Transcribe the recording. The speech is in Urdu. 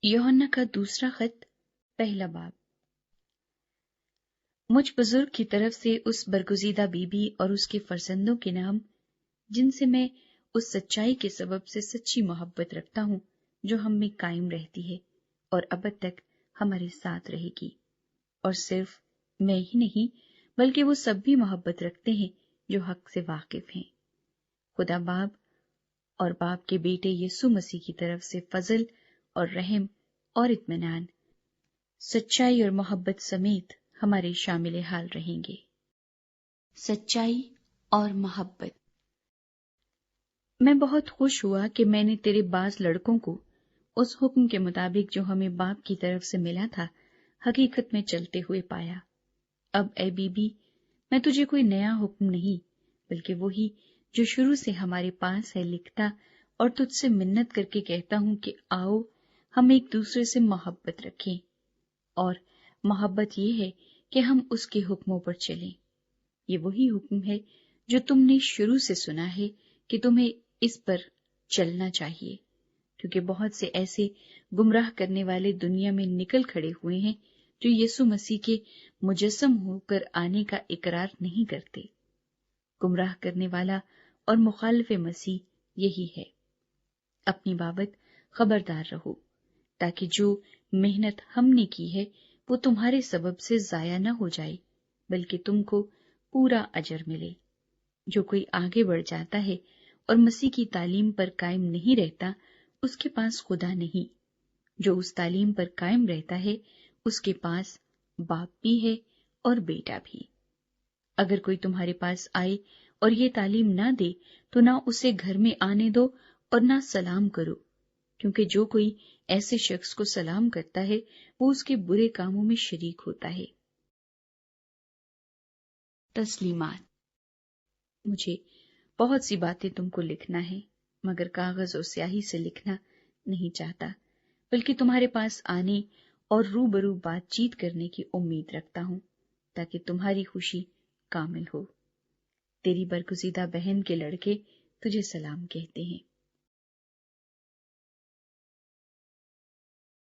یوحنا کا دوسرا خط، پہلا باب۔ مجھ بزرگ کی طرف سے اس برگزیدہ بی بی اور اس کے فرزندوں کے نام، جن سے میں اس سچائی کے سبب سے سچی محبت رکھتا ہوں جو ہم میں قائم رہتی ہے اور ابد تک ہمارے ساتھ رہے گی، اور صرف میں ہی نہیں بلکہ وہ سب بھی محبت رکھتے ہیں جو حق سے واقف ہیں۔ خدا باپ اور باپ کے بیٹے یسوع مسیح کی طرف سے فضل اور رحم اور اطمینان، سچائی اور محبت سمیت ہمارے شامل حال رہیں گے۔ سچائی اور محبت۔ میں بہت خوش ہوا کہ میں نے تیرے بعض لڑکوں کو اس حکم کے مطابق جو ہمیں باپ کی طرف سے ملا تھا حقیقت میں چلتے ہوئے پایا۔ اب اے بی بی، میں تجھے کوئی نیا حکم نہیں بلکہ وہی جو شروع سے ہمارے پاس ہے لکھتا اور تجھ سے منت کر کے کہتا ہوں کہ آؤ ہم ایک دوسرے سے محبت رکھیں، اور محبت یہ ہے کہ ہم اس کے حکموں پر چلیں۔ یہ وہی حکم ہے جو تم نے شروع سے سنا ہے کہ تمہیں اس پر چلنا چاہیے، کیونکہ بہت سے ایسے گمراہ کرنے والے دنیا میں نکل کھڑے ہوئے ہیں جو یسوع مسیح کے مجسم ہو کر آنے کا اقرار نہیں کرتے۔ گمراہ کرنے والا اور مخالف مسیح یہی ہے۔ اپنی بابت خبردار رہو، تاکہ جو محنت ہم نے کی ہے وہ تمہارے سبب سے ضائع نہ ہو جائے بلکہ تم کو پورا اجر ملے۔ جو کوئی آگے بڑھ جاتا ہے اور مسیح کی تعلیم پر قائم نہیں رہتا، اس کے پاس خدا نہیں۔ جو اس تعلیم پر قائم رہتا ہے اس کے پاس باپ بھی ہے اور بیٹا بھی۔ اگر کوئی تمہارے پاس آئے اور یہ تعلیم نہ دے تو نہ اسے گھر میں آنے دو اور نہ سلام کرو، کیونکہ جو کوئی ایسے شخص کو سلام کرتا ہے وہ اس کے برے کاموں میں شریک ہوتا ہے۔ تسلیمات۔ مجھے بہت سی باتیں تم کو لکھنا ہے، مگر کاغذ اور سیاہی سے لکھنا نہیں چاہتا، بلکہ تمہارے پاس آنے اور روبرو بات چیت کرنے کی امید رکھتا ہوں تاکہ تمہاری خوشی کامل ہو۔ تیری برگزیدہ بہن کے لڑکے تجھے سلام کہتے ہیں۔